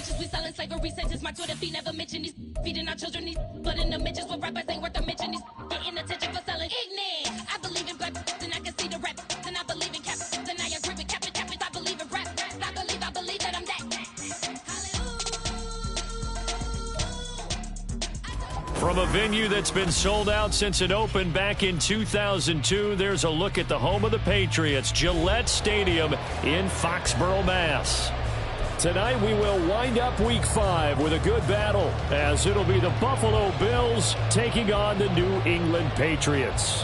bitches, we selling slavery sentence. My Twitter feed never mention these feeding our children. These blood in the bitches with rappers ain't worth a mention. These getting attention for selling ignorant. I believe in black and I can see the rap. And I believe in cap and I agree with cap. I believe in rap. I believe that I'm that. From a venue that's been sold out since it opened back in 2002, there's a look at the home of the Patriots, Gillette Stadium in Foxborough, Mass. Tonight we will wind up Week 5 with a good battle, as it'll be the Buffalo Bills taking on the New England Patriots.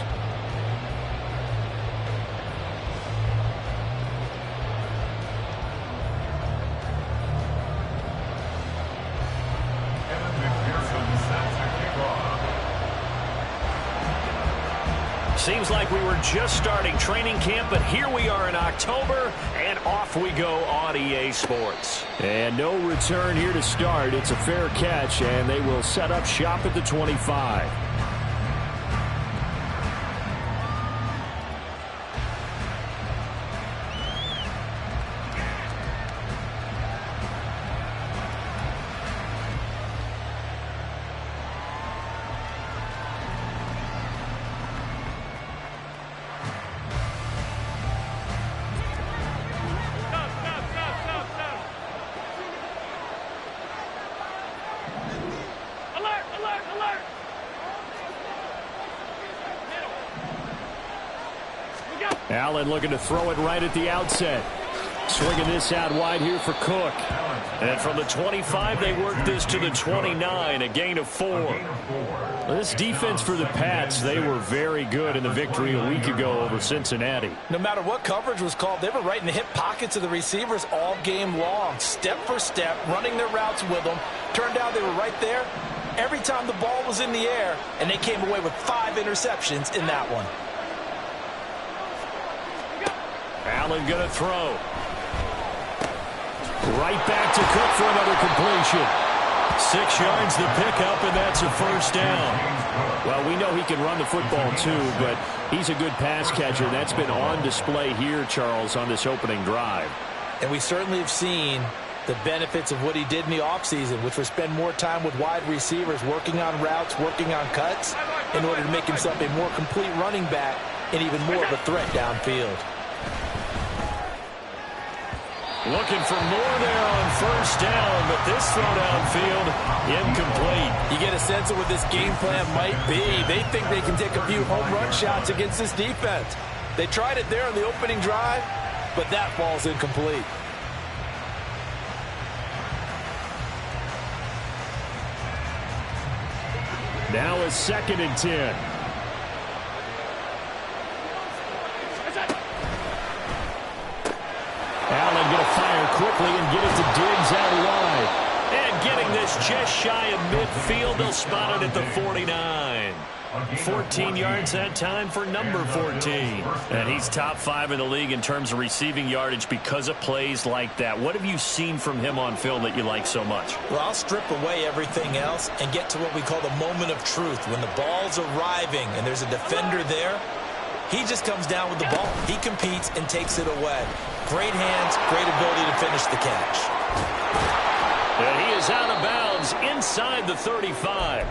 Seems like we were just starting training camp, but here we are in October, and off we go on EA Sports. And no return here to start. It's a fair catch, and they will set up shop at the 25. Allen looking to throw it right at the outset. Swinging this out wide here for Cook. And from the 25, they work this to the 29, a gain of 4. Well, this defense for the Pats, they were very good in the victory a week ago over Cincinnati. No matter what coverage was called, they were right in the hip pockets of the receivers all game long. Step for step, running their routes with them. Turned out they were right there every time the ball was in the air, and they came away with 5 interceptions in that one. Allen going to throw. Right back to Cook for another completion. 6 yards the pickup, and that's a first down. Well, we know he can run the football too, but he's a good pass catcher. That's been on display here, Charles, on this opening drive. And we certainly have seen the benefits of what he did in the offseason, which was spend more time with wide receivers, working on routes, working on cuts, in order to make himself a more complete running back and even more of a threat downfield. Looking for more there on first down, but this throw downfield, incomplete. You get a sense of what this game plan might be. They think they can take a few home run shots against this defense. They tried it there on the opening drive, but that ball's incomplete. Now a 2nd and 10. Allen going to fire quickly and get it to Diggs out wide. And getting this just shy of midfield, they'll spot it at the 49. 14 yards that time for number 14. And he's top 5 in the league in terms of receiving yardage because of plays like that. What have you seen from him on film that you like so much? Well, I'll strip away everything else and get to what we call the moment of truth. When the ball's arriving and there's a defender there, he just comes down with the ball. He competes and takes it away. Great hands, great ability to finish the catch. And he is out of bounds inside the 35.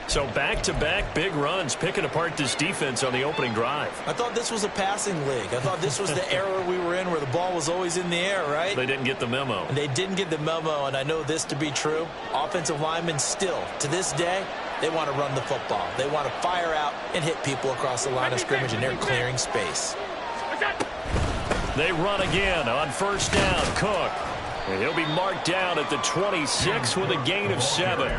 So back-to-back big runs, picking apart this defense on the opening drive. I thought this was a passing league. I thought this was the era we were in where the ball was always in the air, right? They didn't get the memo. And they didn't get the memo, and I know this to be true. Offensive linemen still, to this day, they want to run the football. They want to fire out and hit people across the line of scrimmage, and they're clearing space. They run again on first down. Cook. And he'll be marked down at the 26 with a gain of 7.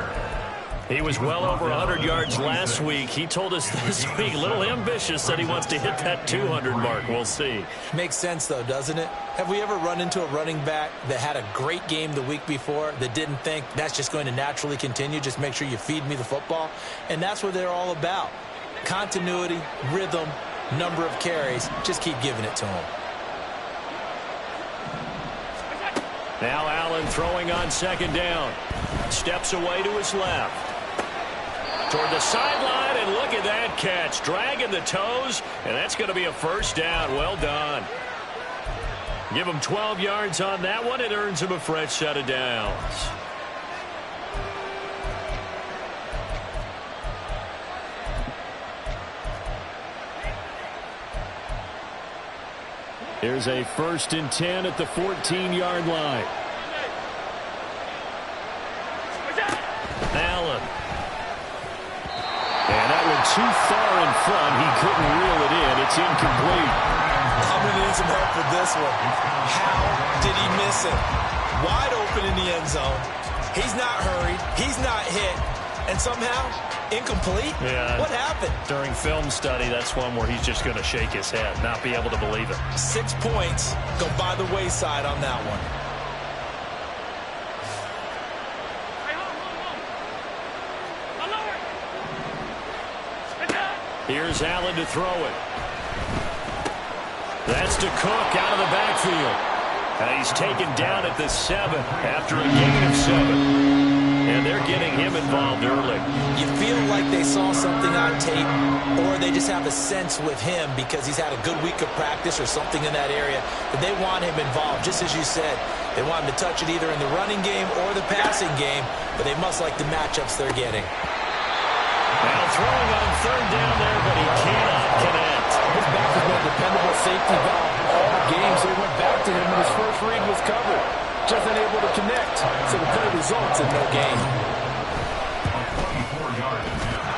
He was well over 100 yards last week. He told us this week, a little ambitious, that he wants to hit that 200 mark. We'll see. Makes sense, though, doesn't it? Have we ever run into a running back that had a great game the week before that didn't think that's just going to naturally continue? Just make sure you feed me the football. And that's what they're all about. Continuity, rhythm, number of carries. Just keep giving it to him. Now Allen throwing on second down. Steps away to his left. Toward the sideline, and look at that catch. Dragging the toes, and that's going to be a first down. Well done. Give him 12 yards on that one. It earns him a fresh set of downs. Here's a 1st and 10 at the 14-yard line. Allen. And that one too far in front. He couldn't reel it in. It's incomplete. I'm going to need some help with this one. How did he miss it? Wide open in the end zone. He's not hurried. He's not hit. And somehow, incomplete? Yeah. What happened? During film study, that's one where he's just going to shake his head, not be able to believe it. 6 points go by the wayside on that one. Here's Allen to throw it. That's to Cook out of the backfield. And he's taken down at the 7 after a gain of 7. And they're getting him involved early. You feel like they saw something on tape, or they just have a sense with him because he's had a good week of practice or something in that area that they want him involved. Just as you said, they want him to touch it either in the running game or the passing game, but they must like the matchups they're getting. Now throwing on 3rd down there, but he cannot connect. His back has been a dependable safety valve all game, so he went back to him when his first read was covered. Just unable to connect, so the play results in no gain.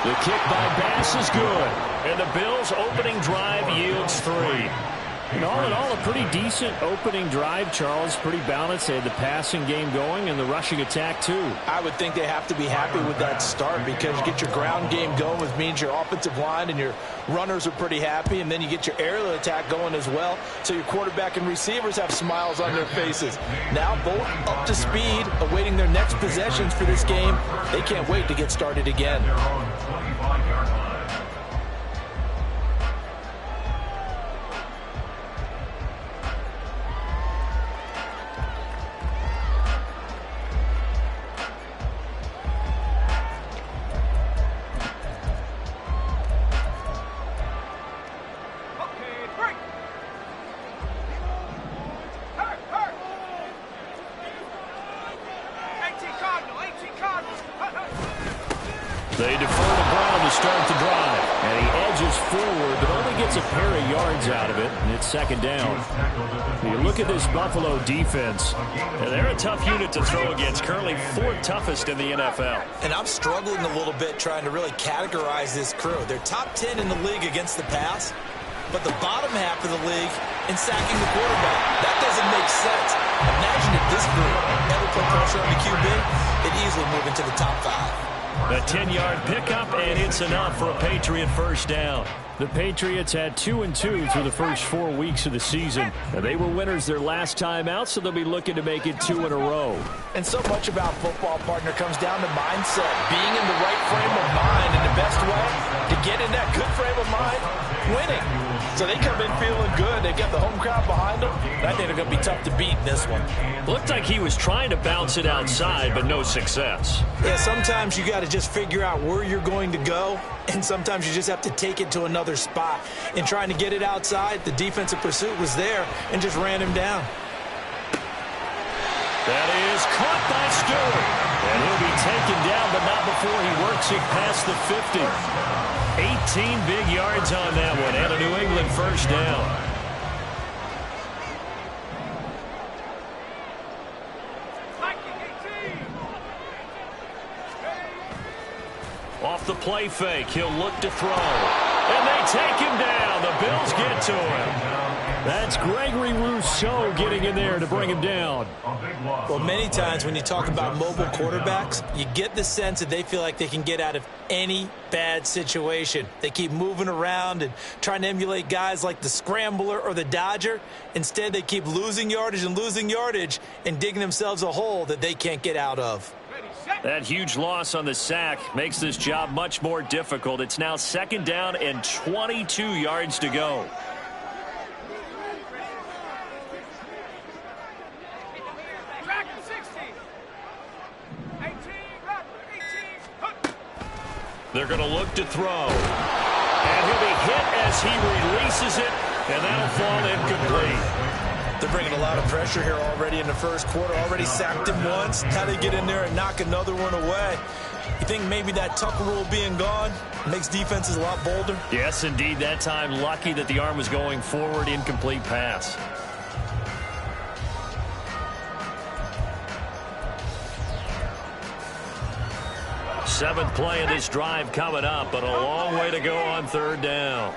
The kick by Bass is good, and the Bills' opening drive yields 3. And all in all, a pretty decent opening drive, Charles. Pretty balanced. They had the passing game going and the rushing attack, too. I would think they have to be happy with that start because you get your ground game going, which means your offensive line and your runners are pretty happy, and then you get your aerial attack going as well, so your quarterback and receivers have smiles on their faces. Now both up to speed, awaiting their next possessions for this game. They can't wait to get started again. They defer to Brown to start the drive. And he edges forward, but only gets a pair of yards out of it, and it's 2nd down. You look at this Buffalo defense, and they're a tough unit to throw against, currently 4th toughest in the NFL. And I'm struggling a little bit trying to really categorize this crew. They're top 10 in the league against the pass, but the bottom half of the league in sacking the quarterback. That doesn't make sense. Imagine if this group ever put pressure on the QB, it'd easily move into the top 5. A 10-yard pickup, and it's enough for a Patriot 1st down. The Patriots had 2-2 through the first 4 weeks of the season. They were winners their last time out, so they'll be looking to make it 2 in a row. And so much about football, partner, comes down to mindset. Being in the right frame of mind, and the best way to get in that good frame of mind, winning. So they come in feeling good. They've got the home crowd behind them. I think they're going to be tough to beat in this one. Looked like he was trying to bounce it outside, but no success. Yeah, sometimes you got to just figure out where you're going to go, and sometimes you just have to take it to another spot. In trying to get it outside, the defensive pursuit was there and just ran him down. That is caught by Stewart. And he'll be taken down, but not before he works it past the 50. 18 big yards on that one, and a New England 1st down. Off the play fake, he'll look to throw. And they take him down. The Bills get to him. That's Gregory Rousseau getting in there to bring him down. Well, many times when you talk about mobile quarterbacks, you get the sense that they feel like they can get out of any bad situation. They keep moving around and trying to emulate guys like the Scrambler or the Dodger. Instead, they keep losing yardage and digging themselves a hole that they can't get out of. That huge loss on the sack makes this job much more difficult. It's now 2nd down and 22 yards to go. They're going to look to throw. And he'll be hit as he releases it, and that'll fall incomplete. They're bringing a lot of pressure here already in the first quarter. Already sacked him once. How they get in there and knock another one away? You think maybe that Tucker rule being gone makes defenses a lot bolder? Yes, indeed. That time, lucky that the arm was going forward. Incomplete pass. Seventh play of this drive coming up, but a long way to go on third down.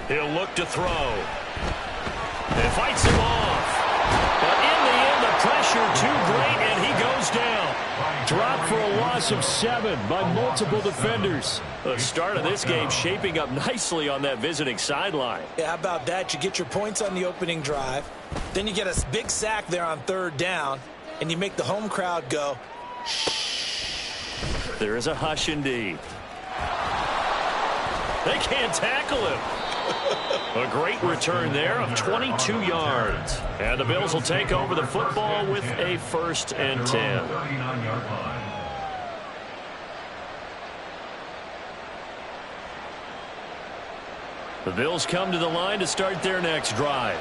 He'll look to throw. And fights him off. But in the end, the pressure too great, and he goes down. Dropped for a loss of 7 by multiple defenders. The start of this game shaping up nicely on that visiting sideline. Yeah, how about that? You get your points on the opening drive. Then you get a big sack there on third down, and you make the home crowd go, shh. There is a hush indeed. They can't tackle him. A great return there of 22 yards. And the Bills will take over the football with a 1st and 10. The Bills come to the line to start their next drive.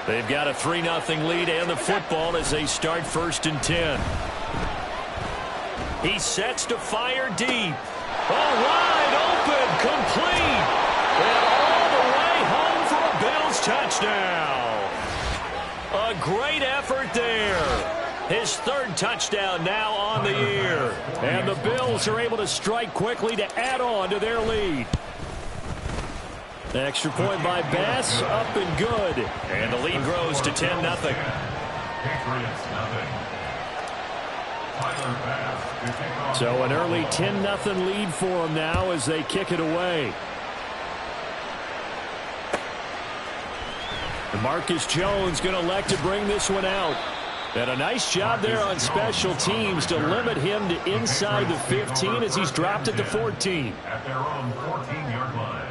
They've got a 3-0 lead and the football as they start 1st and 10. He sets to fire deep. Oh, wide open, complete. And all the way home for a Bills touchdown. A great effort there. His 3rd touchdown now on the year. And the Bills are able to strike quickly to add on to their lead. Extra point by Bass, up and good. And the lead grows to 10-0. So an early 10-0 lead for them now as they kick it away. And Marcus Jones going to elect to bring this one out. And a nice job there on special teams to limit him to inside the 15 as he's dropped at the 14. At their own 14-yard line.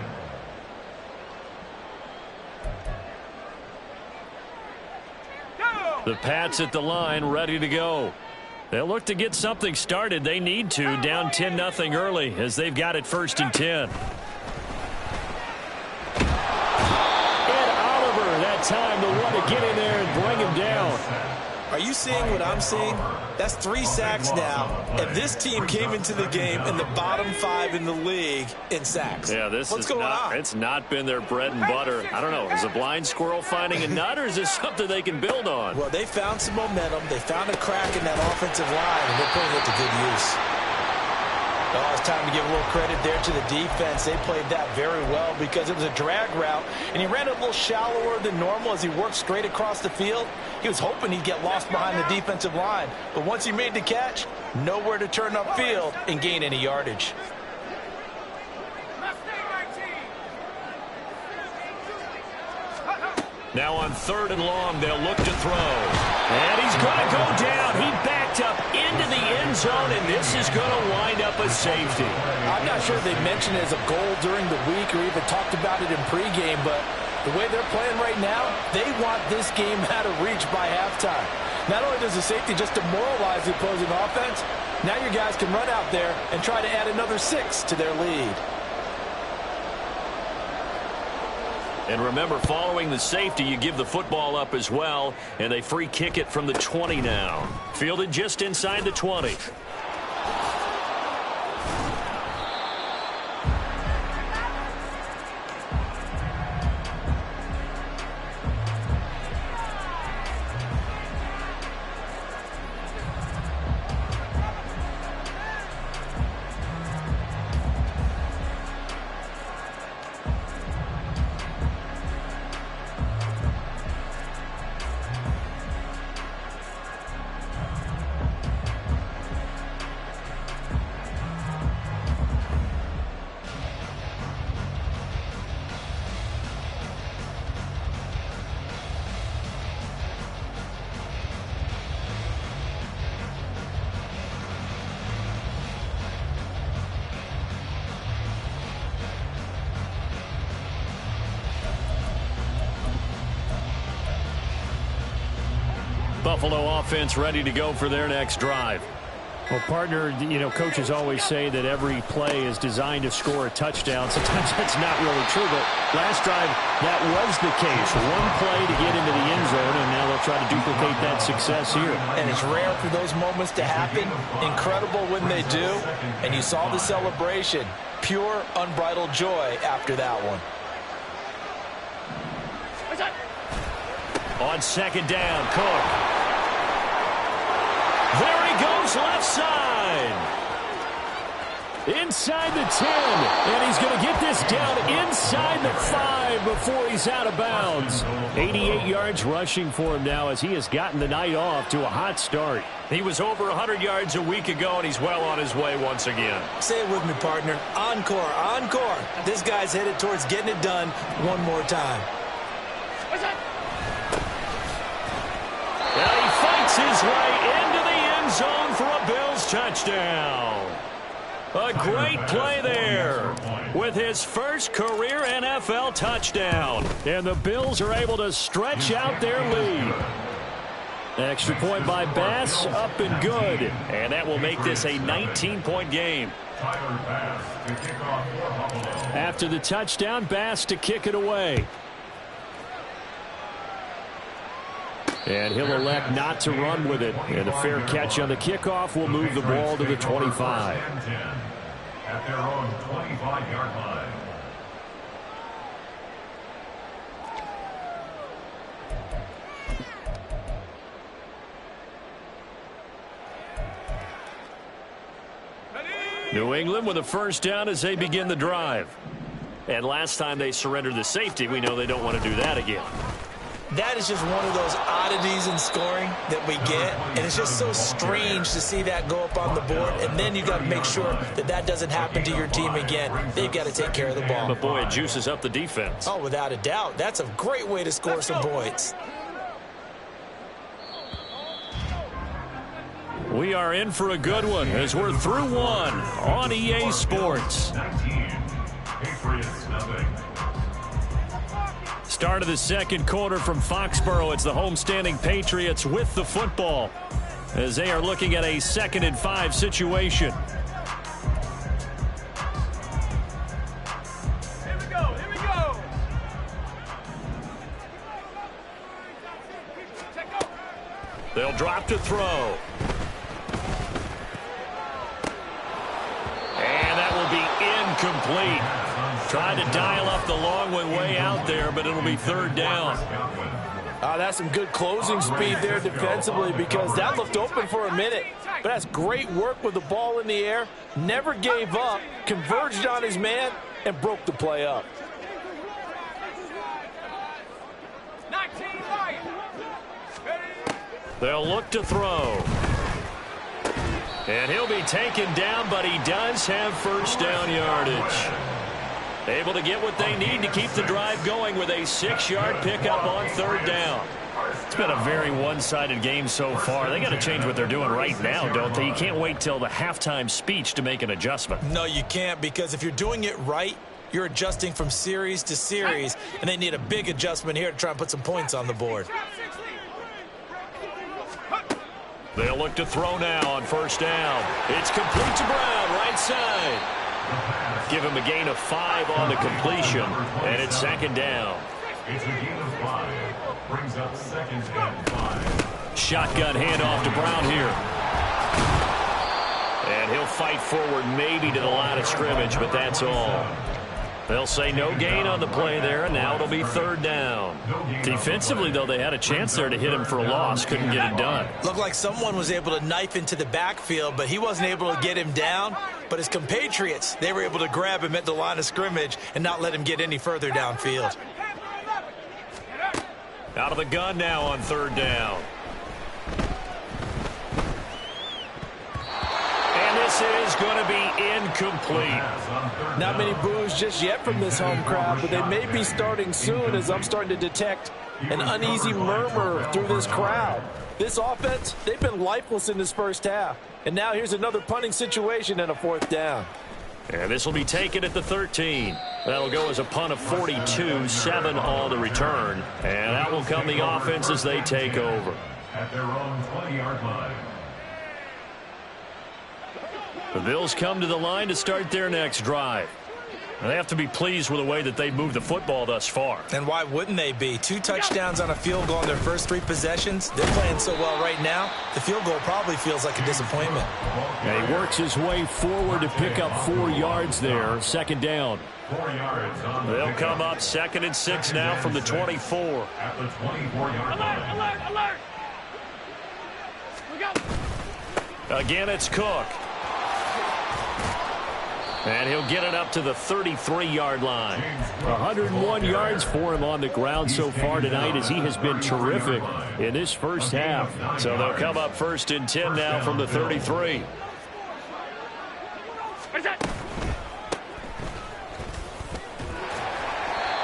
The Pats at the line, ready to go. They'll look to get something started. They need to, down 10-0 early as they've got it 1st and 10. And Oliver, that time, the one to get in there and bring him down. Are you seeing what I'm seeing? That's 3 sacks now, and this team came into the game in the bottom 5 in the league in sacks. Yeah, What's going on? It's not been their bread and butter. I don't know. Is a blind squirrel finding a nut, or is this something they can build on? Well, they found some momentum. They found a crack in that offensive line, and they're putting it to good use. Oh, it's time to give a little credit there to the defense. They played that very well because it was a drag route, and he ran it a little shallower than normal as he worked straight across the field. He was hoping he'd get lost behind the defensive line, but once he made the catch, nowhere to turn upfield and gain any yardage. Now on 3rd and long, they'll look to throw. And he's going to go down. He backed up into the end zone, and this is going to wind up a safety. I'm not sure they mentioned it as a goal during the week or even talked about it in pregame, but the way they're playing right now, they want this game out of reach by halftime. Not only does the safety just demoralize the opposing offense, now your guys can run out there and try to add another 6 to their lead. And remember, following the safety, you give the football up as well, and they free kick it from the 20 now. Fielded just inside the 20. Buffalo offense ready to go for their next drive. Well, partner, coaches always say that every play is designed to score a touchdown. Sometimes that's not really true, but last drive, that was the case. One play to get into the end zone, and now they'll try to duplicate that success here. And it's rare for those moments to happen. Incredible when they do. And you saw the celebration. Pure, unbridled joy after that one. On second down, Cook. There he goes, left side. Inside the 10, and he's going to get this down inside the 5 before he's out of bounds. 88 yards rushing for him now as he has gotten the night off to a hot start. He was over 100 yards a week ago, and he's well on his way once again. Say it with me, partner. Encore, encore. This guy's headed towards getting it done one more time. And he fights his way into the end zone for a Bills touchdown. A great play there with his first career NFL touchdown. And the Bills are able to stretch out their lead. Extra point by Bass, up and good. And that will make this a 19-point game. After the touchdown, Bass to kick it away. And he'll elect not to run with it. And a fair catch on the kickoff will move the ball to the 25. At their own 25-yard line. New England with a first down as they begin the drive. And last time they surrendered the safety, we know they don't want to do that again. That is just one of those oddities in scoring that we get, and it's just so strange to see that go up on the board, and then you got to make sure that that doesn't happen to your team again. They've got to take care of the ball. But, boy, it juices up the defense. Oh, without a doubt. That's a great way to score some points. We are in for a good one as we're through one on EA Sports. 19. Patriots, nothing. Start of the second quarter from Foxborough. It's the homestanding Patriots with the football as they are looking at a 2nd and 5 situation. Here we go, here we go. They'll drop to throw. And that will be incomplete. Trying to dial up the long one way out there, but it'll be 3rd down. That's some good closing speed there defensively because that looked open for a minute. But that's great work with the ball in the air. Never gave up, converged on his man, and broke the play up. 19 Lions. They'll look to throw. And he'll be taken down, but he does have first down yardage. Able to get what they need to keep the drive going with a 6-yard pickup on 3rd down. It's been a very one-sided game so far. They got to change what they're doing right now, don't they? You can't wait till the halftime speech to make an adjustment. No, you can't, because if you're doing it right, you're adjusting from series to series, and they need a big adjustment here to try and put some points on the board. They'll look to throw now on 1st down. It's complete to Brown, right side. Give him a gain of 5 on the completion, and it's 2nd down. It's a gain of 5. Brings up 2nd and 5. Shotgun handoff to Brown here. And he'll fight forward maybe to the line of scrimmage, but that's all. They'll say no gain on the play there, and now it'll be 3rd down. Defensively, though, they had a chance there to hit him for a loss. Couldn't get it done. Looked like someone was able to knife into the backfield, but he wasn't able to get him down. But his compatriots, they were able to grab him at the line of scrimmage and not let him get any further downfield. Out of the gun now on 3rd down. And this is going to be incomplete. Not many boos just yet from this home crowd, but they may be starting soon as I'm starting to detect an uneasy murmur through this crowd. This offense, they've been lifeless in this first half. And now here's another punting situation and a 4th down. And this will be taken at the 13. That'll go as a punt of 42, 7 on the return. And that will come the offense as they take over. at their own 20-yard line. The Bills come to the line to start their next drive. They have to be pleased with the way that they moved the football thus far. And why wouldn't they be? 2 touchdowns on a field goal in their first 3 possessions. They're playing so well right now, the field goal probably feels like a disappointment. And he works his way forward to pick up 4 yards there. Second down. 4 yards on the They'll come up 2nd and 6 now from the 24. at the 24-yard line. Alert, alert! We go! Again, it's Cook. And he'll get it up to the 33-yard line. 101 yards for him on the ground so far tonight as he has been terrific in this first half. So they'll come up 1st and 10 now from the 33. What is that?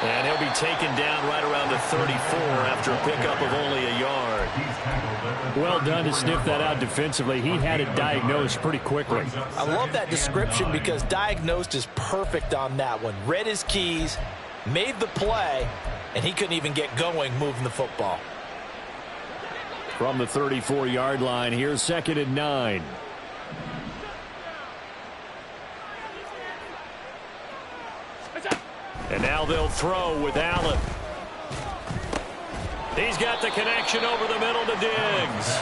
And he'll be taken down right around the 34 after a pickup of only a yard. Well done to sniff that out defensively. He had it diagnosed pretty quickly. I love that description because diagnosed is perfect on that one. Read his keys, made the play, and he couldn't even get going moving the football. From the 34-yard line, here's 2nd and 9. And now they'll throw with Allen. He's got the connection over the middle to Diggs.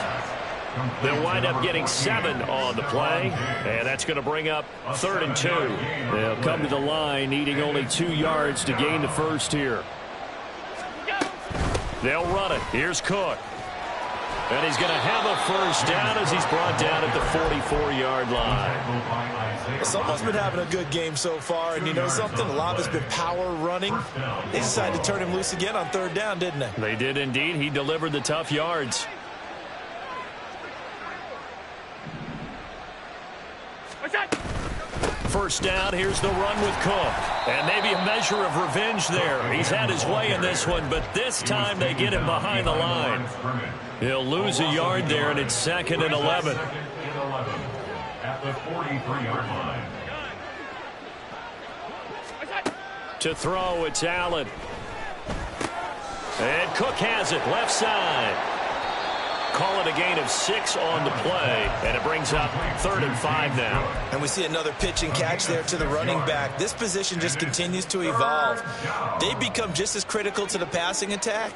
They'll wind up getting 7 on the play, and that's going to bring up 3rd and 2. They'll come to the line needing only 2 yards to gain the first here. They'll run it. Here's Cook. And he's going to have a first down as he's brought down at the 44-yard line. Someone's been having a good game so far, and you know something? A lot of it's been power running. They decided to turn him loose again on 3rd down, didn't they? They did indeed. He delivered the tough yards. What's that? First down, here's the run with Cook. And maybe a measure of revenge there. He's had his way in this one, but this time they get him behind the line. He'll lose a yard there, and it's 2nd and 11. At the 43-yard line. To throw, it's Allen. And Cook has it, left side. Call it a gain of 6 on the play, and it brings up 3rd and 5 now. And we see another pitch and catch there to the running back. This position just continues to evolve. They become just as critical to the passing attack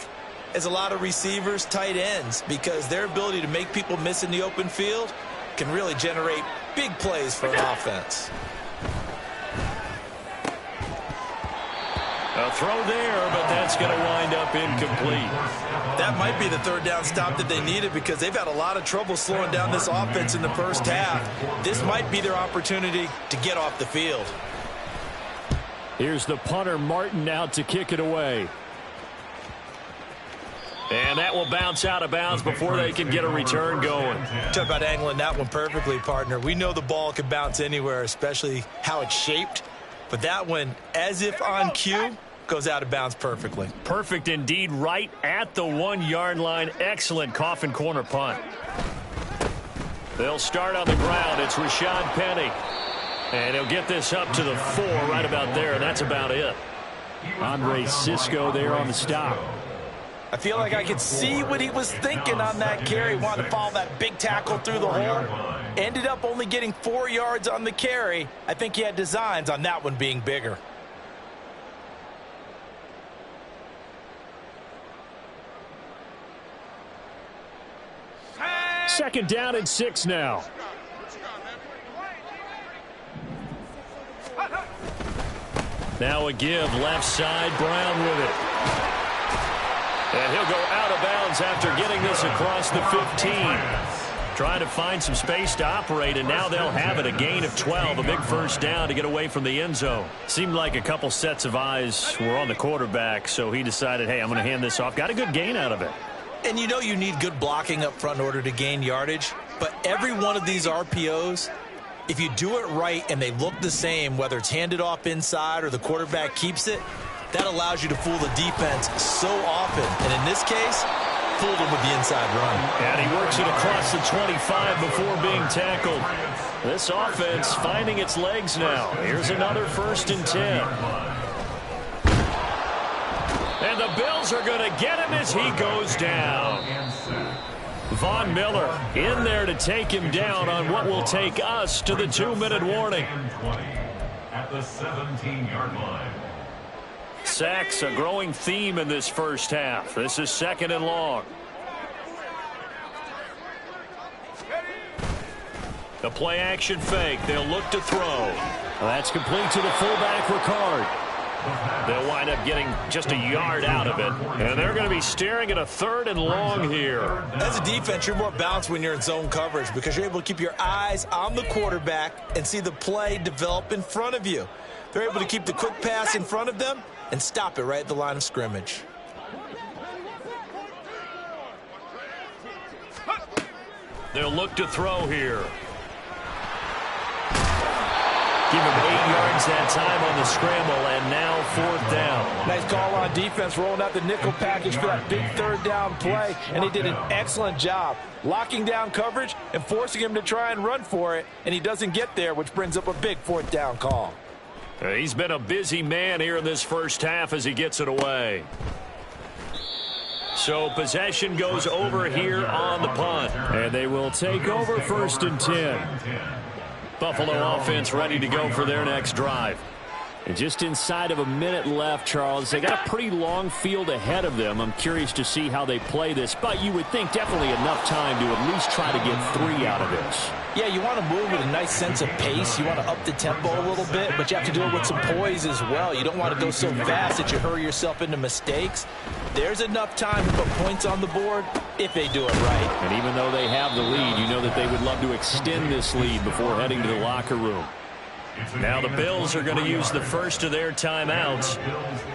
as a lot of receivers, tight ends, because their ability to make people miss in the open field can really generate big plays for an offense. A throw there, but that's going to wind up incomplete. That might be the 3rd down stop that they needed because they've had a lot of trouble slowing down this offense in the first half. This might be their opportunity to get off the field. Here's the punter, Martin, out to kick it away. And that will bounce out of bounds before they can get a return going. Talk about angling that one perfectly, partner. We know the ball can bounce anywhere, especially how it's shaped. But that one, as if on cue, goes out of bounds perfectly. Perfect indeed, right at the 1-yard line. Excellent coffin corner punt. They'll start on the ground. It's Rashad Penny. And he'll get this up to the 4 right about there, and that's about it. Andre Cisco there on the stop. I feel like I could see what he was thinking on that carry. Wanted to follow that big tackle through the hole. Ended up only getting 4 yards on the carry. I think he had designs on that one being bigger. Second down and 6 now. Now a give, left side, Brown with it. And he'll go out of bounds after getting this across the 15. Trying to find some space to operate, and now they'll have it, a gain of 12, a big first down to get away from the end zone. Seemed like a couple sets of eyes were on the quarterback, so he decided, hey, I'm going to hand this off. Got a good gain out of it. And you know you need good blocking up front in order to gain yardage, but every one of these RPOs, if you do it right and they look the same, whether it's handed off inside or the quarterback keeps it, that allows you to fool the defense so often. And in this case, fooled him with the inside run. And he works it across the 25 before being tackled. This offense finding its legs now. Here's another 1st and 10. And the Bills are going to get him as he goes down. Von Miller in there to take him down on what will take us to the 2-minute warning. At the 17-yard line. Sacks, a growing theme in this first half. This is 2nd and long. The play action fake. They'll look to throw. That's complete to the fullback, Ricard. They'll wind up getting just a yard out of it. And they're going to be staring at a 3rd and long here. As a defense, you're more balanced when you're in zone coverage because you're able to keep your eyes on the quarterback and see the play develop in front of you. They're able to keep the quick pass in front of them and stop it right at the line of scrimmage. They'll look to throw here. Give him 8 yards that time on the scramble, and now 4th down. Nice call on defense, rolling out the nickel package for that big 3rd down play, and he did an excellent job locking down coverage and forcing him to try and run for it, and he doesn't get there, which brings up a big 4th down call. He's been a busy man here in this first half as he gets it away. So possession goes over here on the punt, and they will take over 1st and 10. Buffalo offense ready to go for their next drive. And just inside of a minute left, Charles. They got a pretty long field ahead of them. I'm curious to see how they play this, but you would think definitely enough time to at least try to get 3 out of this. Yeah, you want to move with a nice sense of pace. You want to up the tempo a little bit, but you have to do it with some poise as well. You don't want to go so fast that you hurry yourself into mistakes. There's enough time to put points on the board if they do it right. And even though they have the lead, you know that they would love to extend this lead before heading to the locker room. Now the Bills are going to use the first of their timeouts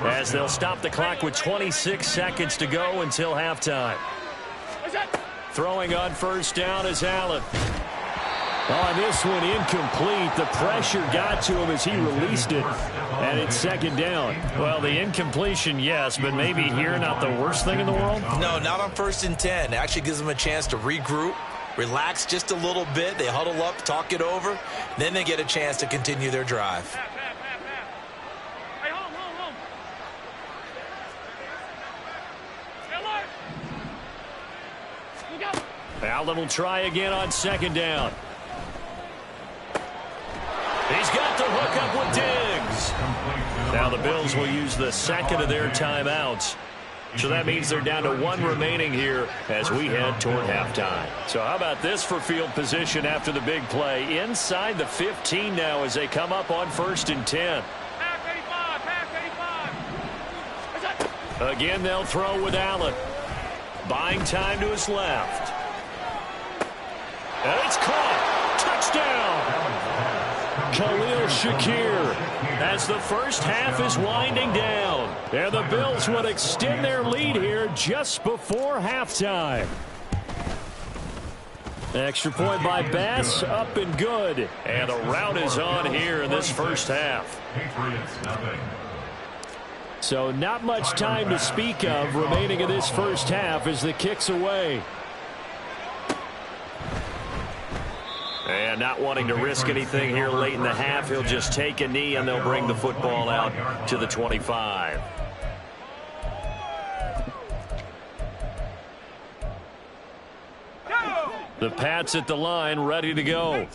as they'll stop the clock with 26 seconds to go until halftime. Throwing on 1st down is Allen. On this one, incomplete. The pressure got to him as he released it, and it's 2nd down. Well, the incompletion, yes, but maybe here not the worst thing in the world? No, not on 1st and 10. It actually gives them a chance to regroup, relax just a little bit. They huddle up, talk it over. Then they get a chance to continue their drive. Hey, home. Stay alert. Look out. Allen will try again on 2nd down. He's got the hook up with Diggs. Now the Bills will use the 2nd of their timeouts. So that means they're down to 1 remaining here as we head toward halftime. So how about this for field position after the big play? Inside the 15 now as they come up on 1st and 10. Pass 85. Again, they'll throw with Allen. Buying time to his left. And it's caught. Touchdown. Khalil Shakir as the first half is winding down. And the Bills would extend their lead here just before halftime. Extra point by Bass, up and good. And the rout is on here in this first half. So not much time to speak of remaining in this first half as the kick's away. And not wanting to risk anything here late in the half, he'll just take a knee and they'll bring the football out to the 25. The Pats at the line, ready to go.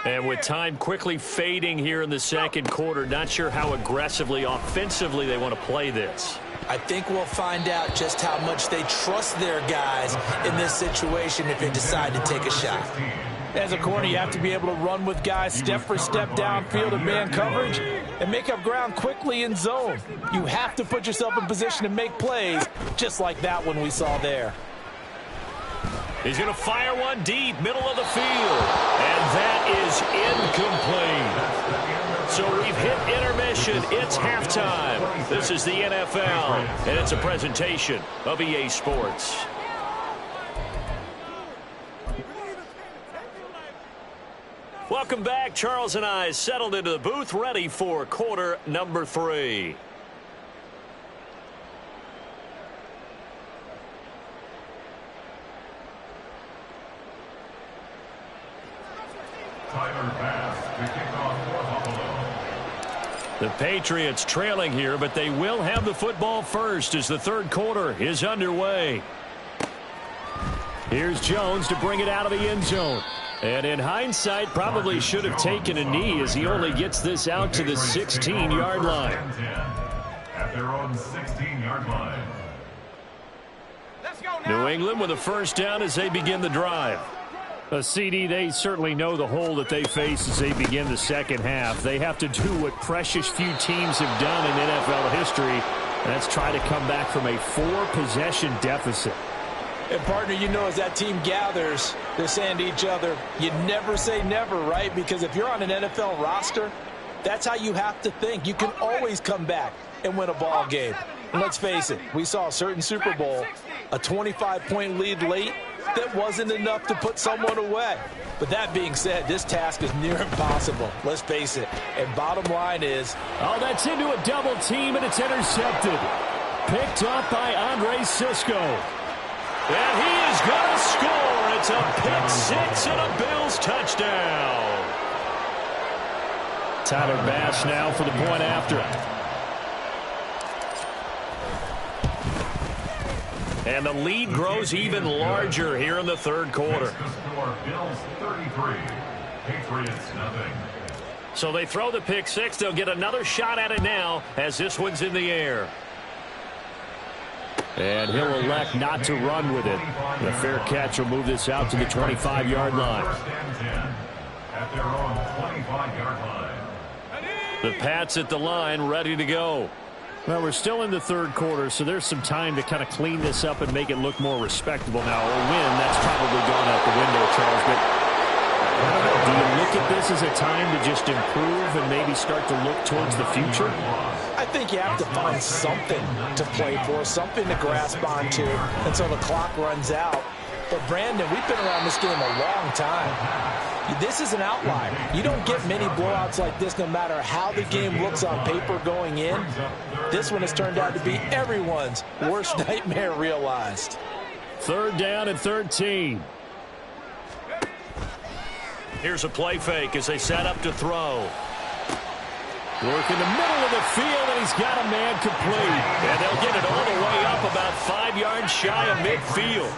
And with time quickly fading here in the 2nd quarter, not sure how aggressively, offensively they want to play this. I think we'll find out just how much they trust their guys in this situation if they decide to take a shot. As a corner, you have to be able to run with guys step for step downfield in man coverage and make up ground quickly in zone. You have to put yourself in position to make plays, just like that one we saw there. He's going to fire one deep, middle of the field. And that is incomplete. So we've hit intermission. It's halftime. This is the NFL, and it's a presentation of EA Sports. Welcome back. Charles and I settled into the booth, ready for quarter number 3. The Patriots trailing here, but they will have the football first as the 3rd quarter is underway. Here's Jones to bring it out of the end zone. And in hindsight, probably should have taken a knee as he only gets this out to the 16-yard line. At their own 16-yard line. New England with a first down as they begin the drive. A CD, they certainly know the hole that they face as they begin the second half. They have to do what precious few teams have done in NFL history, and that's try to come back from a 4-possession deficit. And, partner, you know, as that team gathers, they're saying to each other, you never say never, right? Because if you're on an NFL roster, that's how you have to think. You can always come back and win a ball game. And let's face it, we saw a certain Super Bowl, a 25-point lead late, that wasn't enough to put someone away. But that being said, this task is near impossible. Let's face it. And bottom line is... oh, that's into a double team, and it's intercepted. Picked up by Andre Sisco. And he is going to score. It's a pick six and a Bills touchdown. Tyler Bass now for the point after. And the lead grows even larger here in the third quarter. Bills 33, Patriots nothing. So they throw the pick six. They'll get another shot at it now as this one's in the air. And he'll elect not to run with it. The fair catch will move this out to the 25-yard line. First and 10 at their own 25-yard line. The Pats at the line ready to go. Well, we're still in the third quarter, so there's some time to kind of clean this up and make it look more respectable. Now, a win, that's probably gone out the window, Charles. But I don't know, do you look at this as a time to just improve and maybe start to look towards the future? I think you have to find something to play for, something to grasp onto until the clock runs out. But, Brandon, we've been around this game a long time. This is an outlier. You don't get many blowouts like this no matter how the game looks on paper going in. This one has turned out to be everyone's worst nightmare realized. Third down and 13. Here's a play fake as they set up to throw. Work in the middle of the field, and he's got a man complete. And they'll get it all the way up about 5 yards shy of midfield.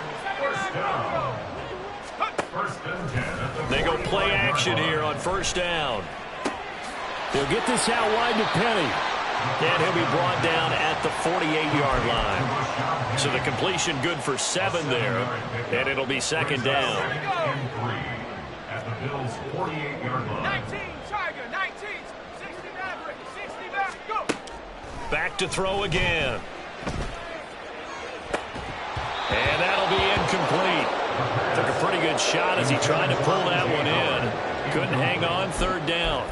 They go play action here on first down. They'll get this out wide to Penny. And he'll be brought down at the 48-yard line. So the completion good for 7 there. And it'll be second down. At the Bills' 48-yard line. 19, Tiger, 19, 60 Maverick, 60 Maverick, go! Back to throw again. And that'll be incomplete. Took a pretty good shot as he tried to pull that one in. Couldn't hang on, third down.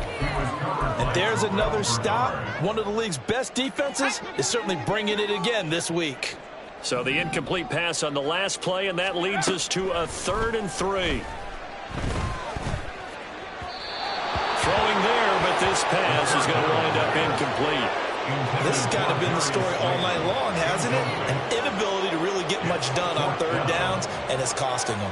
And there's another stop. One of the league's best defenses is certainly bringing it again this week. So the incomplete pass on the last play, and that leads us to a 3rd and 3. Throwing there, but this pass is going to wind up incomplete. This has kind of been the story all night long, hasn't it? An inability to really get much done on third downs, and it's costing them.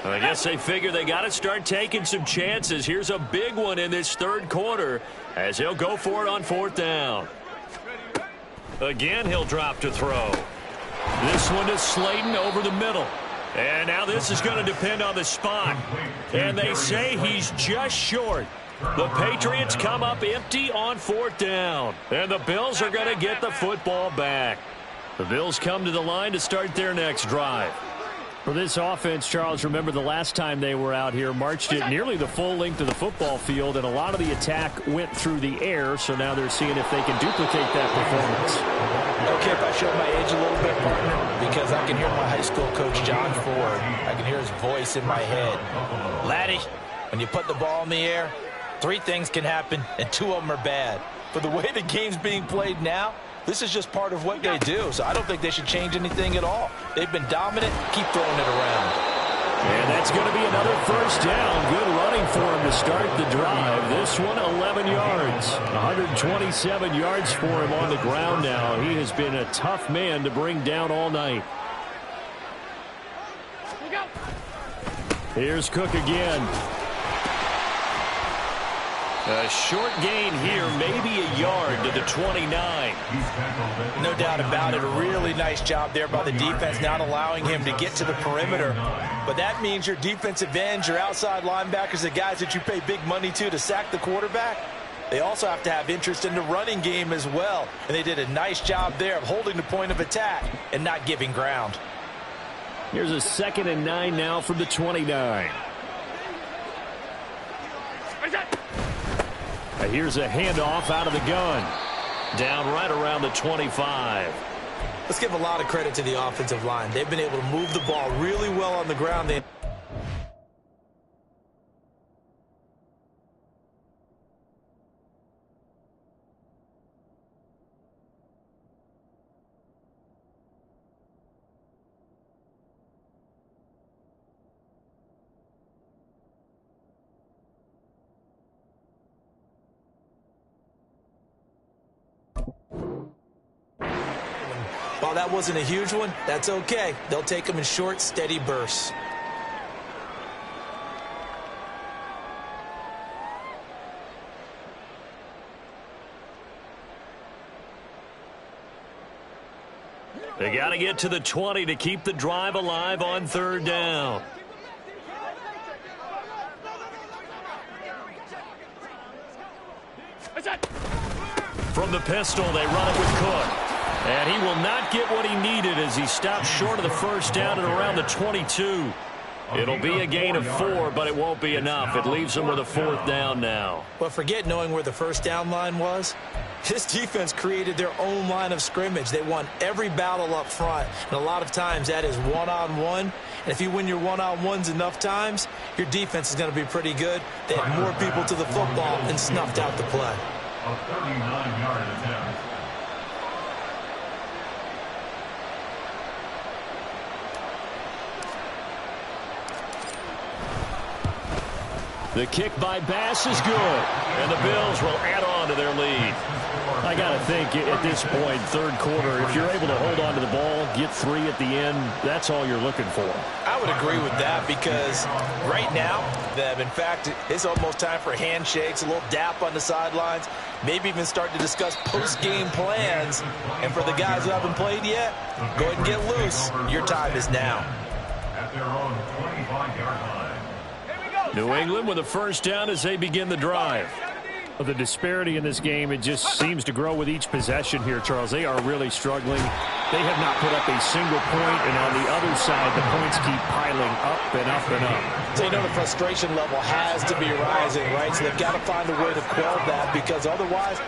I guess they figure they got to start taking some chances. Here's a big one in this third quarter as he'll go for it on 4th down. Again, he'll drop to throw. This one to Slayton over the middle. And now this is going to depend on the spot. And they say he's just short. The Patriots come up empty on 4th down. And the Bills are going to get the football back. The Bills come to the line to start their next drive. For this offense, Charles, remember the last time they were out here, marched it nearly the full length of the football field, and a lot of the attack went through the air, so now they're seeing if they can duplicate that performance. Okay, if I show my age a little bit, partner, because I can hear my high school coach, John Ford. I can hear his voice in my head. Laddie, when you put the ball in the air, 3 things can happen, and 2 of them are bad. But the way the game's being played now, this is just part of what they do, so I don't think they should change anything at all. They've been dominant. Keep throwing it around. And that's going to be another first down. Good running for him to start the drive. This one, 11 yards. 127 yards for him on the ground now. He has been a tough man to bring down all night. Here's Cook again. A short gain here, maybe a yard to the 29. No doubt about it. A really nice job there by the defense, not allowing him to get to the perimeter. But that means your defensive ends, your outside linebackers, the guys that you pay big money to sack the quarterback, they also have to have interest in the running game as well. And they did a nice job there of holding the point of attack and not giving ground. Here's a 2nd and 9 now from the 29. Here's a handoff out of the gun. Down right around the 25. Let's give a lot of credit to the offensive line. They've been able to move the ball really well on the ground. While that wasn't a huge one, that's okay. They'll take them in short, steady bursts. They got to get to the 20 to keep the drive alive on 3rd down. From the pistol, they run it with Cook. And he will not get what he needed as he stops short of the 1st down at around the 22. It'll be a gain of 4, but it won't be enough. It leaves him with a 4th down now. But forget knowing where the 1st down line was. This defense created their own line of scrimmage. They won every battle up front. And a lot of times that is one-on-one. And if you win your one-on-ones enough times, your defense is going to be pretty good. They had more people to the football and snuffed out the play. A 39-yard attempt. The kick by Bass is good, and the Bills will add on to their lead. I got to think at this point, 3rd quarter, if you're able to hold on to the ball, get 3 at the end, that's all you're looking for. I would agree with that because right now, in fact, it's almost time for handshakes, a little dap on the sidelines, maybe even start to discuss post-game plans. And for the guys who haven't played yet, go ahead and get loose. Your time is now. At their own 25-yard line. New England with a 1st down as they begin the drive. The disparity in this game, it just seems to grow with each possession here, Charles. They are really struggling. They have not put up a single point, and on the other side, the points keep piling up and up and up. So you know the frustration level has to be rising, right? So they've got to find a way to quell that because otherwise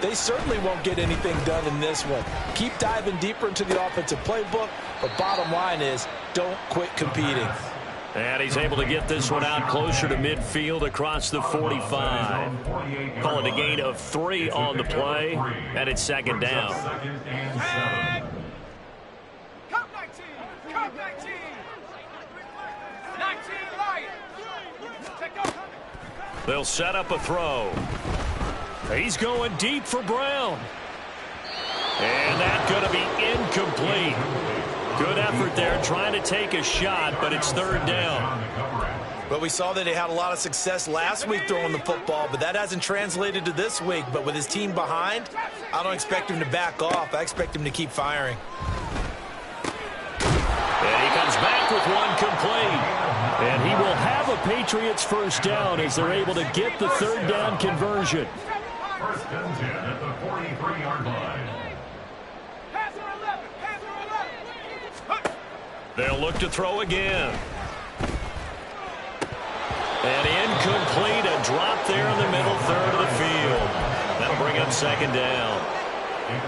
they certainly won't get anything done in this one. Keep diving deeper into the offensive playbook, but bottom line is don't quit competing. And he's able to get this one out closer to midfield across the 45. Call it a gain of 3 on the play, and it's 2nd down. Come 19! Come 19! 19 Lions! Take over! They'll set up a throw. He's going deep for Brown. And that's going to be incomplete. Good effort there, trying to take a shot, but it's 3rd down. But we saw that they had a lot of success last week throwing the football, but that hasn't translated to this week. But with his team behind, I don't expect him to back off. I expect him to keep firing. And he comes back with one complete. And he will have a Patriots 1st down as they're able to get the 3rd down conversion. 1st and 10 at the 43-yard line. They'll look to throw again. And incomplete, a drop there in the middle 3rd of the field. That'll bring up 2nd down.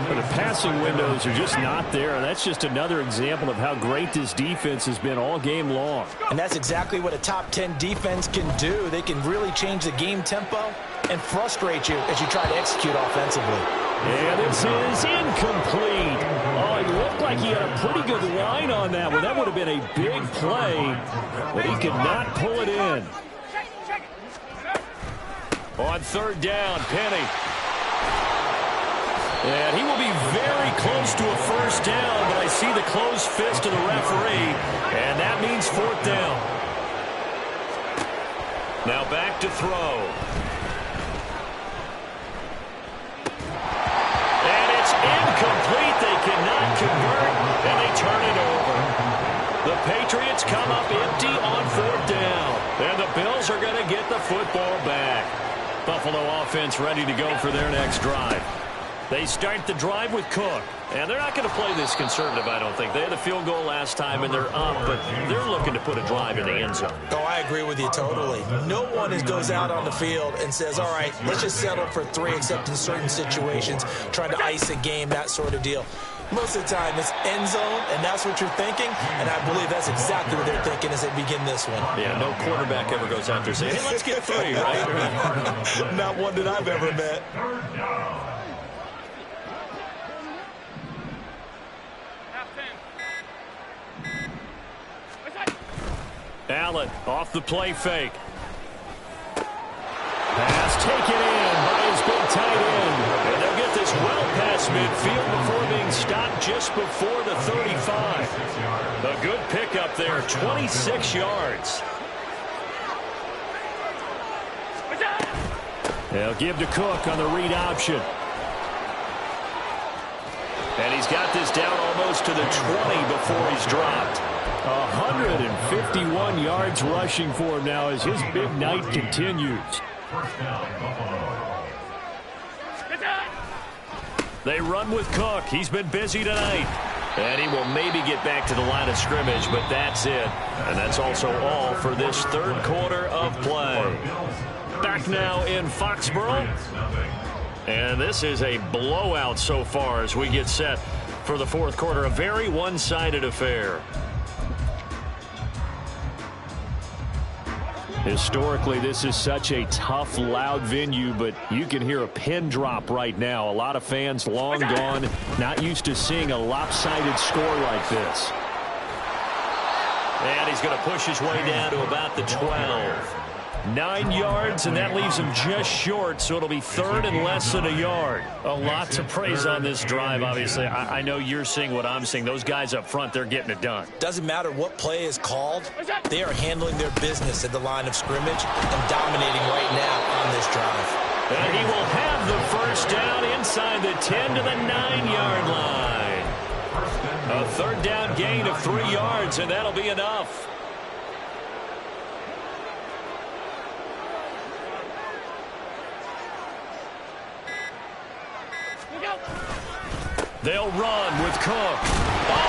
The passing windows are just not there, and that's just another example of how great this defense has been all game long. And that's exactly what a top 10 defense can do. They can really change the game tempo and frustrate you as you try to execute offensively. And this is incomplete. Oh, it looked like he had a pretty good line on that one. That would have been a big play, but he could not pull it in. On 3rd down, Penny. And he will be very close to a 1st down, but I see the closed fist of the referee, and that means 4th down. Now back to throw. come up empty on 4th down. And the Bills are going to get the football back. Buffalo offense ready to go for their next drive. They start the drive with Cook. And they're not going to play this conservative, I don't think. They had a field goal last time, and they're up, but they're looking to put a drive in the end zone. Oh, I agree with you totally. No one goes out on the field and says, all right, let's just settle for 3, except in certain situations, trying to ice a game, that sort of deal. Most of the time, it's end zone, and that's what you're thinking, and I believe that's exactly what they're thinking as they begin this one. Yeah, no quarterback ever goes out there saying, hey, let's get 3, right? Not one that I've ever met. Allen off the play fake. Pass taken in by his big tight end. And they'll get this well past midfield before being stopped just before the 35. A good pickup there, 26 yards. They'll give to Cook on the read option. And he's got this down almost to the 20 before he's dropped. 151 yards rushing for him now as his big night continues. They run with Cook. He's been busy tonight. And he will maybe get back to the line of scrimmage, but that's it. And that's also all for this 3rd quarter of play. Back now in Foxborough. And this is a blowout so far as we get set for the 4th quarter. A very one-sided affair. Historically, this is such a tough, loud venue, but you can hear a pin drop right now. A lot of fans long gone, not used to seeing a lopsided score like this. And he's going to push his way down to about the 12. 9 yards, and that leaves him just short, so it'll be 3rd and less than a yard. A lot to praise on this drive, obviously. I know you're seeing what I'm seeing. Those guys up front, they're getting it done. Doesn't matter what play is called. They are handling their business at the line of scrimmage and dominating right now on this drive. And he will have the first down inside the 10 to the 9-yard line. A 3rd down gain of 3 yards, and that'll be enough. They'll run with Cook. Oh,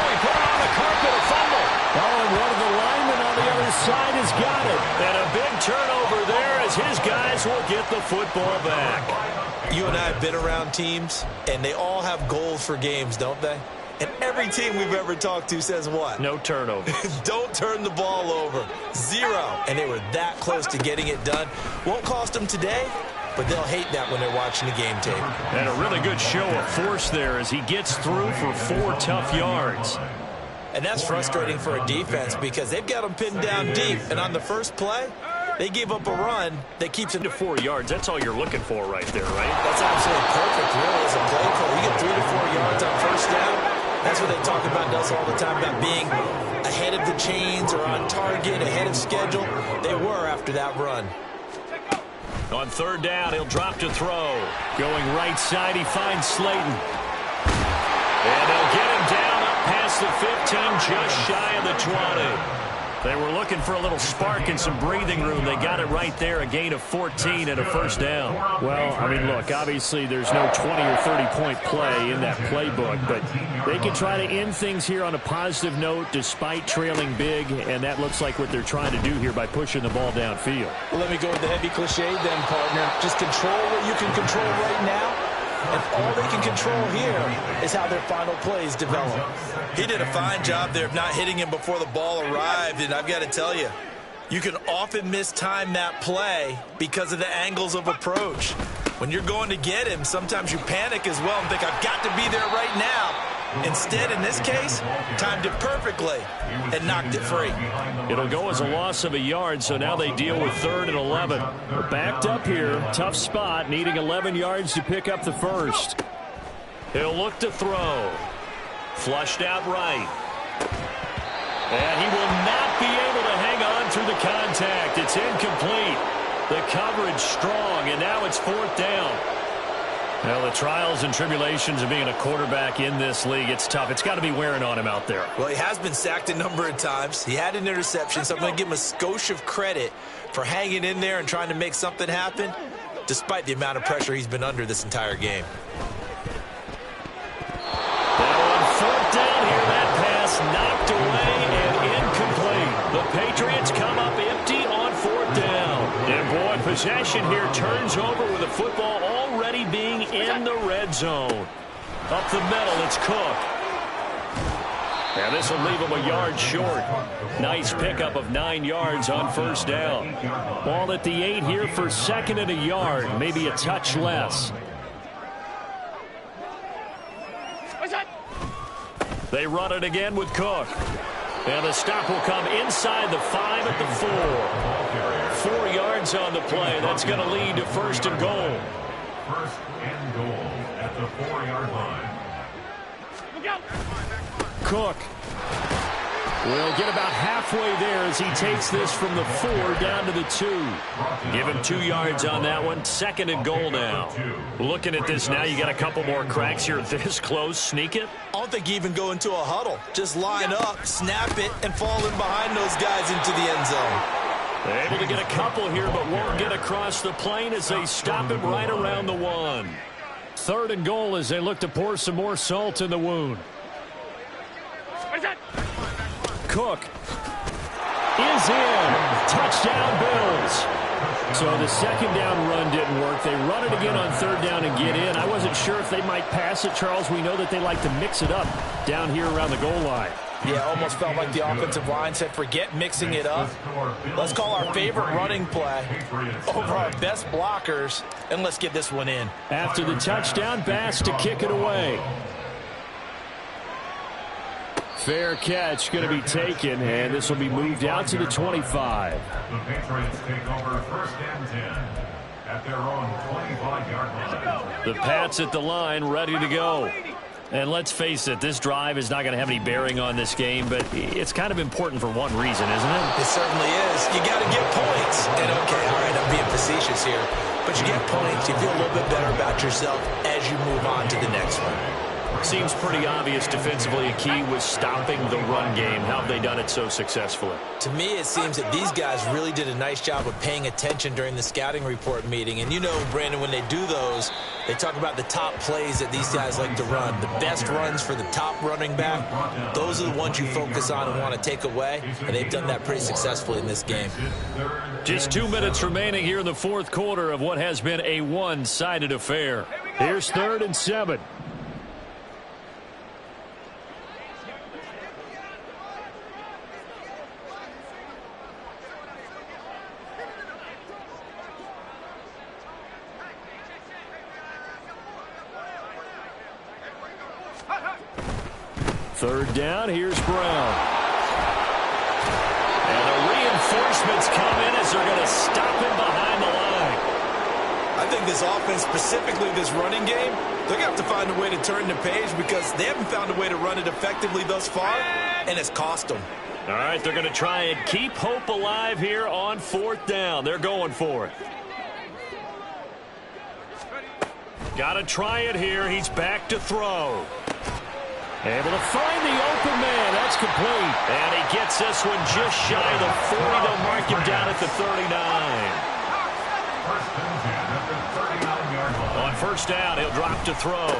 he put it on the carpet, a fumble. Oh, and one of the linemen on the other side has got it. And a big turnover there as his guys will get the football back. You and I have been around teams, and they all have goals for games, don't they? And every team we've ever talked to says what? No turnover. Don't turn the ball over. 0. And they were that close to getting it done. Won't cost them today, but they'll hate that when they're watching the game tape. And a really good show of force there as he gets through for 4 tough yards. And that's frustrating for a defense because they've got them pinned down deep. And on the first play, they gave up a run that keeps them to 4 yards. That's all you're looking for right there, right? That's absolutely perfect, really, as a play call. You get 3 to 4 yards on first down. That's what they talk about us all the time, about being ahead of the chains or on target, ahead of schedule. They were after that run. On 3rd down, he'll drop to throw. Going right side, he finds Slayton. And they'll get him down up past the 15, just shy of the 20. They were looking for a little spark and some breathing room. They got it right there, a gain of 14 and a first down. Well, I mean, look, obviously there's no 20 or 30-point play in that playbook, but they can try to end things here on a positive note despite trailing big, and that looks like what they're trying to do here by pushing the ball downfield. Well, let me go with the heavy cliche then, partner. Just control what you can control right now. And all they can control here is how their final plays develop. He did a fine job there of not hitting him before the ball arrived, and I've got to tell you, you can often mistime that play because of the angles of approach. When you're going to get him, sometimes you panic as well and think, I've got to be there right now. Instead, in this case, timed it perfectly and knocked it free. It'll go as a loss of a yard, so now they deal with 3rd and 11. They're backed up here, tough spot, needing 11 yards to pick up the first. He'll look to throw. Flushed out right. And he will not be able to hang on through the contact. It's incomplete. The coverage strong, and now it's 4th down. Well, the trials and tribulations of being a quarterback in this league, it's tough. It's got to be wearing on him out there. Well, he has been sacked a number of times. He had an interception, so I'm going to give him a skosh of credit for hanging in there and trying to make something happen, despite the amount of pressure he's been under this entire game. Now on fourth down here, that pass knocked away and incomplete. The Patriots come up empty on fourth down. And boy, possession here turns over with the football already being in the red zone. Up the middle, it's Cook. Now this will leave him a yard short. Nice pickup of 9 yards on first down. Ball at the 8 here for second and a yard, maybe a touch less. They run it again with Cook. And the stop will come inside the 5 at the 4. 4 yards on the play. That's going to lead to first and goal. First and goal at the 4-yard line. Cook will get about halfway there as he takes this from the 4 down to the 2. Give him 2 yards on that one. Second and goal now. Looking at this now, you got a couple more cracks here this close. Sneak it. I don't think you even go into a huddle. Just line up, snap it, and fall in behind those guys into the end zone. They're able to get a couple here, but won't get across the plane as they stop him right around the 1. Third and goal as they look to pour some more salt in the wound. Cook is in. Touchdown, Bills. So the second down run didn't work. They run it again on third down and get in. I wasn't sure if they might pass it, Charles. We know that they like to mix it up down here around the goal line. Yeah, almost felt like the offensive line said, forget mixing it up. Let's call our favorite running play over our best blockers, and let's get this one in. After the touchdown, Bass to kick it away. Fair catch going to be taken, and this will be moved out to the 25. The Patriots take over first and 10 at their own 25-yard line. The Pats at the line, ready to go. And let's face it, this drive is not going to have any bearing on this game, but it's kind of important for one reason, isn't it? It certainly is. You got to get points. And okay, all right, I'm being facetious here. But you get points, you feel a little bit better about yourself as you move on to the next one. Seems pretty obvious defensively. A key was stopping the run game. How have they done it so successfully? To me, it seems that these guys really did a nice job of paying attention during the scouting report meeting. And you know, Brandon, when they do those, they talk about the top plays that these guys like to run. The best runs for the top running back, those are the ones you focus on and want to take away. And they've done that pretty successfully in this game. Just 2 minutes remaining here in the fourth quarter of what has been a one-sided affair. Here's 3rd and 7. Third down, here's Brown. And the reinforcements come in as they're going to stop him behind the line. I think this offense, specifically this running game, they're going to have to find a way to turn the page because they haven't found a way to run it effectively thus far, and it's cost them. All right, they're going to try and keep hope alive here on 4th down. They're going for it. Got to try it here. He's back to throw. Able to find the open man. That's complete. And he gets this one just shy of the 40. They'll mark him down at the 39. First and 10 at the 39-yard line. On first down, he'll drop to throw.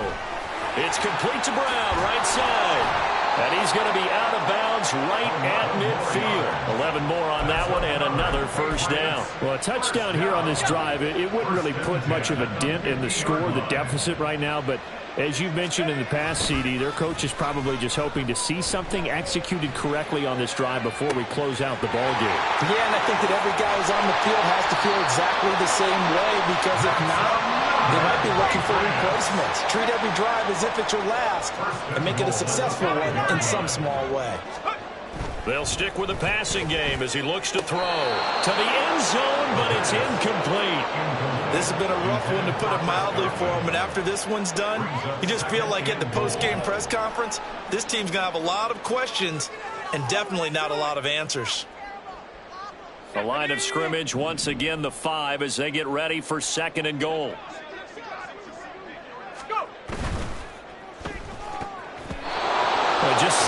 It's complete to Brown, right side. And he's going to be out of bounds right at midfield. 11 more on that one and another first down. Well, a touchdown here on this drive, it wouldn't really put much of a dent in the score, the deficit right now, but as you've mentioned in the past, CD, their coach is probably just hoping to see something executed correctly on this drive before we close out the ball game. Yeah, and I think that every guy who's on the field has to feel exactly the same way, because if not, they might be looking for replacements. Treat every drive as if it's your last and make it a successful one in some small way. They'll stick with the passing game as he looks to throw to the end zone, but it's incomplete. This has been a rough one, to put it mildly, for him. And after this one's done, you just feel like at the post-game press conference, this team's going to have a lot of questions and definitely not a lot of answers. The line of scrimmage, once again, the 5 as they get ready for 2nd and goal.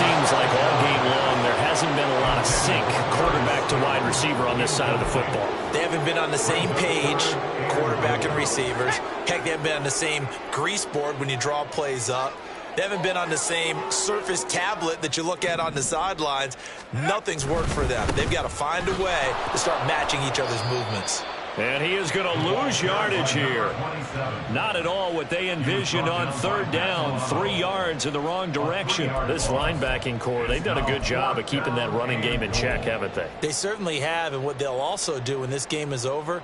seems like all game long there hasn't been a lot of sync quarterback to wide receiver on this side of the football. They haven't been on the same page, quarterback and receivers. Heck, they haven't been on the same grease board when you draw plays up. They haven't been on the same Surface tablet that you look at on the sidelines. Nothing's worked for them. They've got to find a way to start matching each other's movements. And he is going to lose yardage here. Not at all what they envisioned on third down. 3 yards in the wrong direction. This linebacking core, they've done a good job of keeping that running game in check, haven't they? They certainly have, and what they'll also do when this game is over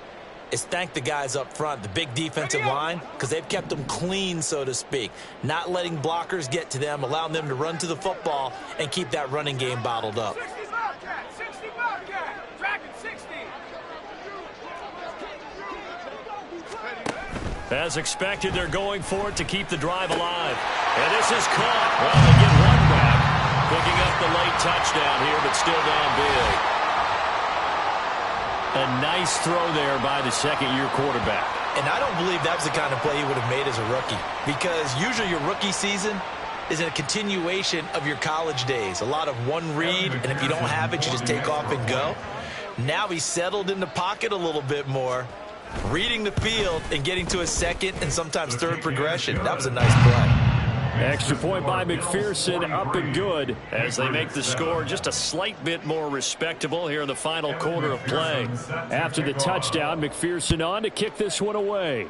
is thank the guys up front, the big defensive line, because they've kept them clean, so to speak. Not letting blockers get to them, allowing them to run to the football and keep that running game bottled up. 60 Wildcat, 60 Wildcat, Dragon 60. As expected, they're going for it to keep the drive alive. And this is caught. Well, they get one back. Picking up the late touchdown here, but still down big. A nice throw there by the second-year quarterback. And I don't believe that was the kind of play he would have made as a rookie, because usually your rookie season is a continuation of your college days. A lot of one read, and if you don't have it, you just take off and go. Now he's settled in the pocket a little bit more, reading the field and getting to a second and sometimes third progression. That was a nice play. Extra point by McPherson, up and good as they make the score just a slight bit more respectable here in the final quarter of play. After the touchdown, McPherson on to kick this one away.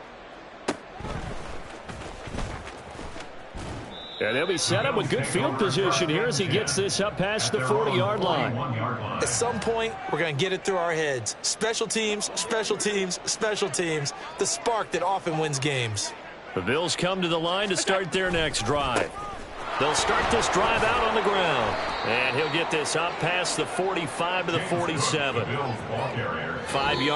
And they'll be set up with good field position here as he gets this up past the 40-yard line. At some point, we're going to get it through our heads. Special teams, special teams, special teams. The spark that often wins games. The Bills come to the line to start their next drive. They'll start this drive out on the ground. And he'll get this up past the 45 to the 47. 5 yards.